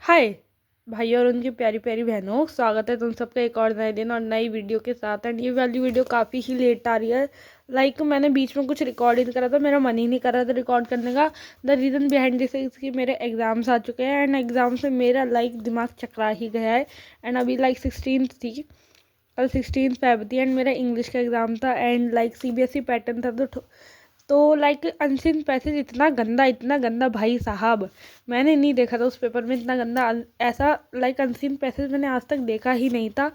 हाय भाई और उनकी प्यारी प्यारी बहनों, स्वागत है तुम सबका एक और नए दिन और नई वीडियो के साथ। एंड ये वाली वीडियो काफ़ी ही लेट आ रही है। मैंने बीच में कुछ रिकॉर्ड ही नहीं करा था, मेरा मन ही नहीं कर रहा था रिकॉर्ड करने का। The reason behind this is कि मेरे एग्ज़ाम्स आ चुके हैं एंड एग्ज़ाम्स में मेरा दिमाग चकरा ही गया है। एंड अभी 16 थी, कल 16 फेब थी एंड मेरा इंग्लिश का एग्ज़ाम था एंड CBSE पैटर्न था। तो अनसीन पैसेज इतना गंदा भाई साहब, मैंने नहीं देखा था उस पेपर में इतना गंदा। ऐसा अनसीन पैसेज मैंने आज तक देखा ही नहीं था,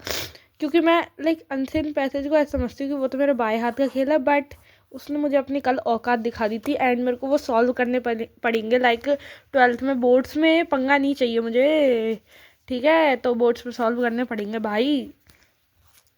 क्योंकि मैं अनसीन पैसेज को ऐसा समझती हूँ कि वो तो मेरे बाएं हाथ का खेल है। बट उसने मुझे अपनी कल औकात दिखा दी थी एंड मेरे को वो सॉल्व करने पड़ेंगे। 12th में बोर्ड्स में पंगा नहीं चाहिए मुझे, ठीक है? तो बोर्ड्स में सॉल्व करने पड़ेंगे भाई।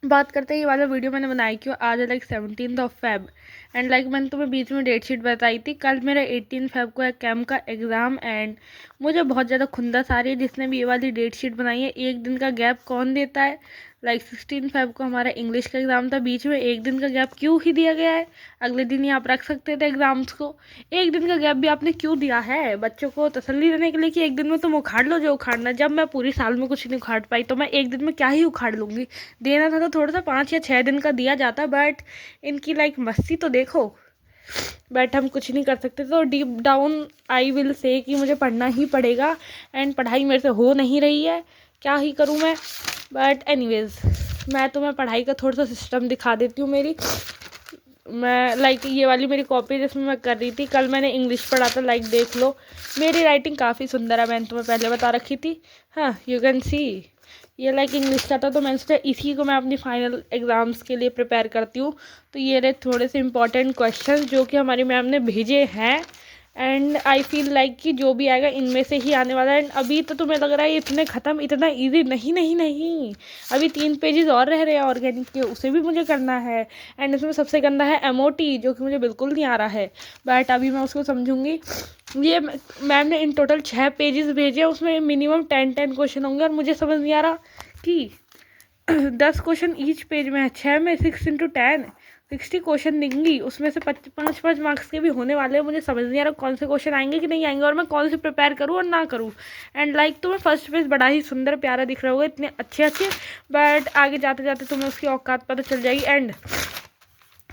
बात करते हैं ये वाला वीडियो मैंने बनाई क्यों। आज है 17 फेब एंड मैंने तुम्हें बीच में डेट शीट बताई थी। कल मेरा 18 फेब को है कैम्प का एग्ज़ाम एंड मुझे बहुत ज़्यादा खुंदस आ रही है जिसने भी ये वाली डेट शीट बनाई है। एक दिन का गैप कौन देता है? 16 फेब को हमारा इंग्लिश का एग्ज़ाम था, बीच में एक दिन का गैप क्यों ही दिया गया है? अगले दिन ही आप रख सकते थे एग्ज़ाम्स को। एक दिन का गैप भी आपने क्यों दिया है? बच्चों को तसल्ली देने के लिए कि एक दिन में तुम उखाड़ लो जो उखाड़ना। जब मैं पूरी साल में कुछ नहीं उखाड़ पाई तो मैं एक दिन में क्या ही उखाड़ लूँगी। देना था तो थोड़ा सा 5 या 6 दिन का दिया जाता। बट इनकी मस्ती तो देखो। बट हम कुछ नहीं कर सकते, तो deep down I will say कि मुझे पढ़ना ही पड़ेगा एंड पढ़ाई मेरे से हो नहीं रही है, क्या ही करूँ मैं। बट एनीवेज, मैं तुम्हें पढ़ाई का थोड़ा सा सिस्टम दिखा देती हूँ। मैं ये वाली मेरी कॉपी जिसमें मैं कर रही थी, कल मैंने इंग्लिश पढ़ा था। देख लो, मेरी राइटिंग काफ़ी सुंदर है, मैंने तुम्हें पहले बता रखी थी। हाँ, यू कैन सी। ये इंग्लिश का था, तो मैंने सोचा इसी को मैं अपनी फाइनल एग्ज़ाम्स के लिए प्रिपेयर करती हूँ। तो ये रहे थोड़े से इंपॉर्टेंट क्वेश्चन जो कि हमारी मैम ने भेजे हैं एंड आई फील कि जो भी आएगा इनमें से ही आने वाला है। एंड अभी तो तुम्हें लग रहा है इतने ख़त्म, इतना ईजी नहीं नहीं नहीं, अभी 3 पेजेस और रह रहे हैं ऑर्गेनिक के, उसे भी मुझे करना है। एंड इसमें सबसे गंदा है एमओटी, जो कि मुझे बिल्कुल नहीं आ रहा है। बट अभी मैं उसको समझूंगी। ये मैम ने इन टोटल 6 पेजेस भेजे, उसमें मिनिमम 10 क्वेश्चन होंगे और मुझे समझ नहीं आ रहा कि 10 क्वेश्चन ईच पेज में है, 6 में 6 इंटू 10 60 क्वेश्चन देंगी, उसमें से 5 मार्क्स के भी होने वाले हैं। मुझे समझ नहीं आ रहा कौन से क्वेश्चन आएंगे कि नहीं आएंगे और मैं कौन से प्रिपेयर करूँ और ना करूँ। एंड तुम्हें फर्स्ट पेज बड़ा ही सुंदर प्यारा दिख रहा होगा, इतने अच्छे बट आगे जाते जाते तुम्हें उसकी औकात पता चल जाएगी। एंड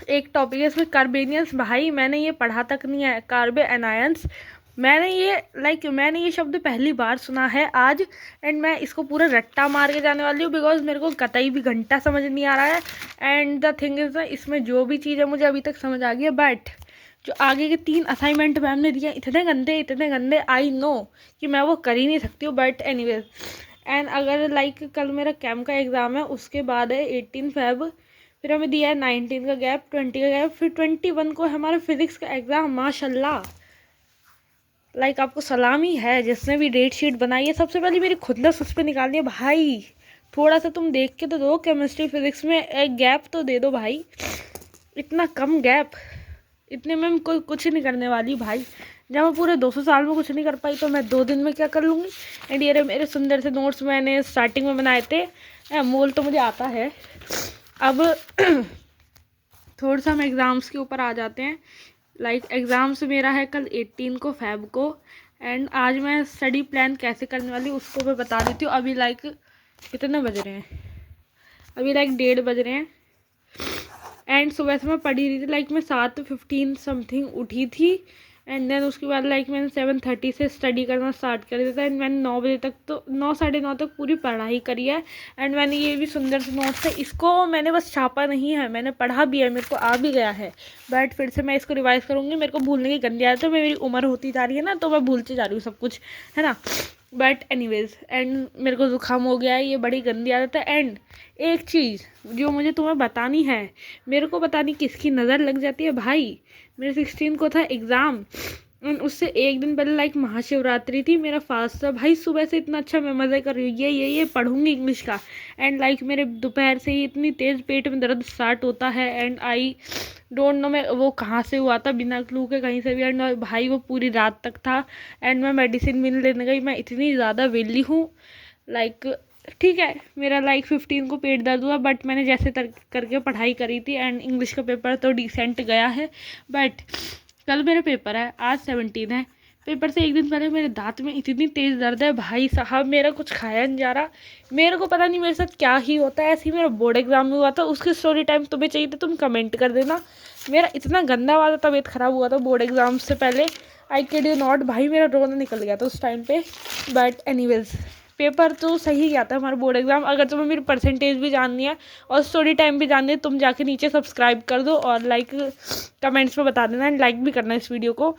एक टॉपिक है इसमें कार्बेनियंस, भाई मैंने ये पढ़ा तक नहीं है। कार्बे एनायंस, मैंने ये शब्द पहली बार सुना है आज एंड मैं इसको पूरा रट्टा मार के जाने वाली हूँ, बिकॉज मेरे को कतई भी घंटा समझ नहीं आ रहा है। एंड द थिंग इज इसमें जो भी चीज़ है मुझे अभी तक समझ आ गई है, बट जो आगे के 3 असाइनमेंट मैम ने दिए इतने गंदे आई नो कि मैं वो कर ही नहीं सकती हूँ। बट एनीवेज, एंड अगर कल मेरा कैम्प का एग्ज़ाम है, उसके बाद है 18 फेब, फिर हमें दिया है 19 का गैप, 20 का गैप, फिर 21 को हमारा फिजिक्स का एग्ज़ाम। माशाल्लाह, आपको सलामी है जिसने भी डेट शीट बनाई है। सबसे पहले मेरी खुंदस उस पर निकाल दिया भाई। थोड़ा सा तुम देख के तो दो, केमिस्ट्री फिजिक्स में एक गैप तो दे दो भाई। इतना कम गैप, इतने में कोई कुछ नहीं करने वाली भाई। जब मैं पूरे 200 साल में कुछ नहीं कर पाई तो मैं 2 दिन में क्या कर लूँगी। एंड ये मेरे सुंदर से नोट्स मैंने स्टार्टिंग में बनाए थे, मोल तो मुझे आता है। अब थोड़ा सा हम एग्ज़ाम्स के ऊपर आ जाते हैं। एग्ज़ाम्स मेरा है कल 18 को फेब को एंड आज मैं स्टडी प्लान कैसे करने वाली उसको मैं बता देती हूँ। अभी कितने बज रहे हैं? अभी 1:30 बज रहे हैं एंड सुबह से मैं पढ़ी रही थी। मैं 7:15 समथिंग उठी थी एंड देन उसके बाद मैंने 7:30 से स्टडी करना स्टार्ट कर दिया था एंड मैंने 9 बजे तक तो 9 साढ़े 9 तक पूरी पढ़ाई करी है। एंड मैंने ये भी सुंदर से नोट्स है, इसको मैंने बस छापा नहीं है, मैंने पढ़ा भी है, मेरे को आ भी गया है। बट फिर से मैं इसको रिवाइज़ करूँगी, मेरे को भूलने की गंदी आदत है। मेरी उम्र होती जा रही है ना, तो मैं भूलती जा रही हूँ सब कुछ, है ना। बट एनीवेज, एंड मेरे को ज़ुकाम हो गया है, ये बड़ी गंदी आदत है। एंड एक चीज़ जो मुझे तुम्हें बतानी है, मेरे को पता नहीं किसकी नज़र लग जाती है भाई। मेरे 16 को था एग्ज़ाम, उससे एक दिन पहले महाशिवरात्रि थी, मेरा फास्ट था भाई। सुबह से इतना अच्छा मैं मज़े कर रही हूँ, ये पढ़ूंगी इंग्लिश का। एंड मेरे दोपहर से ही इतनी तेज़ पेट में दर्द स्टार्ट होता है एंड आई डोंट नो मैं वो कहाँ से हुआ था, बिना क्लू के कहीं से भी। एंड भाई वो पूरी रात तक था एंड मैं मेडिसिन भी नहीं लेने गई। मैं इतनी ज़्यादा वेली हूँ। ठीक है, मेरा 15 को पेट दर्द हुआ बट मैंने जैसे करके पढ़ाई करी थी एंड इंग्लिश का पेपर तो डिसेंट गया है। बट कल मेरा पेपर है, आज 17 है, पेपर से एक दिन पहले मेरे दांत में इतनी तेज़ दर्द है भाई साहब, मेरा कुछ खाया नहीं जा रहा। मेरे को पता नहीं मेरे साथ क्या ही होता है। ऐसे ही मेरा बोर्ड एग्जाम में हुआ था, उसकी स्टोरी टाइम तुम्हें चाहिए तो तुम कमेंट कर देना। मेरा इतना गंदा वाला तबीयत ख़राब हुआ था बोर्ड एग्जाम से पहले, आई किड यू नॉट भाई, मेरा रोना निकल गया था उस टाइम पे। बट एनीवेज पेपर तो सही गया था हमारा बोर्ड एग्जाम। अगर तुम्हें मेरी परसेंटेज भी जाननी है और स्टोरी टाइम भी जाननी है, तुम जाके नीचे सब्सक्राइब कर दो और लाइक कमेंट्स में बता देना एंड लाइक भी करना इस वीडियो को।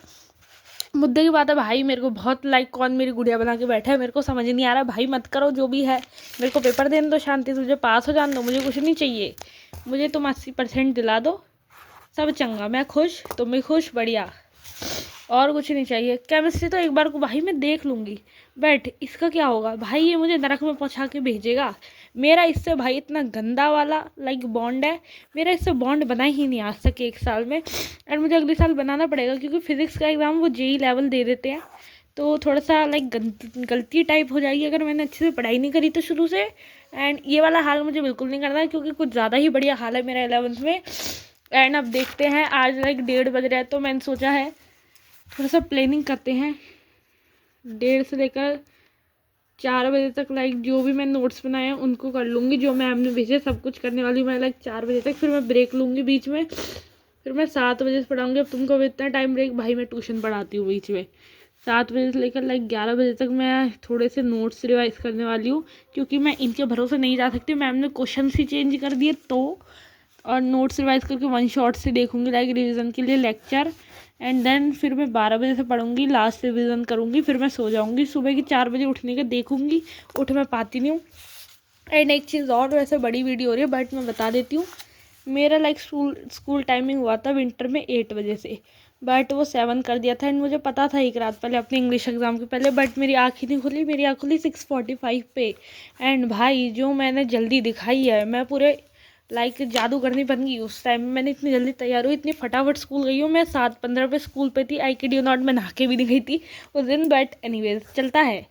मुद्दे की बात है भाई, मेरे को बहुत लाइक कौन मेरी गुड़िया बना के बैठा है, मेरे को समझ नहीं आ रहा भाई। मत करो जो भी है, मेरे को पेपर देने दो शांति से, मुझे पास हो जाने दो, मुझे कुछ नहीं चाहिए। मुझे तुम 80% दिला दो, सब चंगा, मैं खुश, तुम भी खुश, बढ़िया, और कुछ नहीं चाहिए। केमिस्ट्री तो एक बार को भाई मैं देख लूँगी, बट इसका क्या होगा भाई, ये मुझे नरक में पहुँचा के भेजेगा। मेरा इससे भाई इतना गंदा वाला लाइक बॉन्ड है, मेरा इससे बॉन्ड बना ही नहीं आज तक 1 साल में। एंड मुझे अगले साल बनाना पड़ेगा क्योंकि फिज़िक्स का एग्ज़ाम वो जेई लेवल दे देते हैं, तो थोड़ा सा लाइक गलती टाइप हो जाएगी अगर मैंने अच्छे से पढ़ाई नहीं करी तो शुरू से। एंड ये वाला हाल मुझे बिल्कुल नहीं करना है क्योंकि कुछ ज़्यादा ही बढ़िया हाल है मेरा 11th में। एंड अब देखते हैं, आज लाइक 1:30 बज रहा है, तो मैंने सोचा है थोड़ा सा प्लानिंग करते हैं। 1:30 से लेकर 4 बजे तक लाइक जो भी मैं नोट्स बनाए हैं उनको कर लूँगी, जो मैम ने भेजे सब कुछ करने वाली हूँ मैं लाइक 4 बजे तक। फिर मैं ब्रेक लूँगी बीच में, फिर मैं 7 बजे से पढ़ाऊँगी। अब तुमको भी इतना टाइम ब्रेक, भाई मैं ट्यूशन पढ़ाती हूँ बीच में। 7 बजे से लेकर लाइक 11 बजे तक मैं थोड़े से नोट्स रिवाइज करने वाली हूँ क्योंकि मैं इनके भरोसे नहीं जा सकती। मैम ने क्वेश्चन ही चेंज कर दिए तो, और नोट्स रिवाइज करके 1 शॉट से देखूँगी लाइक रिवीजन के लिए लेक्चर। एंड देन फिर मैं 12 बजे से पढ़ूँगी, लास्ट रिवीजन करूँगी, फिर मैं सो जाऊँगी। सुबह की 4 बजे उठने के देखूँगी, उठ मैं पाती नहीं हूँ। एंड एक चीज़ और, वैसे बड़ी वीडियो हो रही है बट मैं बता देती हूँ, मेरा लाइक स्कूल टाइमिंग हुआ था विंटर में 8 बजे से, बट वो 7 कर दिया था। एंड मुझे पता था एक रात पहले अपने इंग्लिश एग्ज़ाम के पहले, बट मेरी आँख ही नहीं खुली, मेरी आँख खुली 6:45 पे। एंड भाई जो मैंने जल्दी दिखाई है, मैं पूरे लाइक जादू करनी बन गई उस टाइम में। मैंने इतनी जल्दी तैयार हुई, इतनी फटाफट स्कूल गई हूँ मैं। 7:15 पे स्कूल पे थी, आई किड यू नॉट, मैं नहा के भी नहीं गई थी उस दिन, बट एनीवेज चलता है।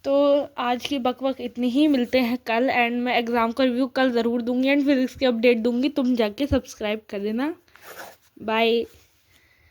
तो आज की बकबक इतनी ही, मिलते हैं कल। एंड मैं एग्ज़ाम का रिव्यू कल ज़रूर दूंगी एंड फिजिक्स की अपडेट दूंगी, तुम जाके सब्सक्राइब कर देना। बाय।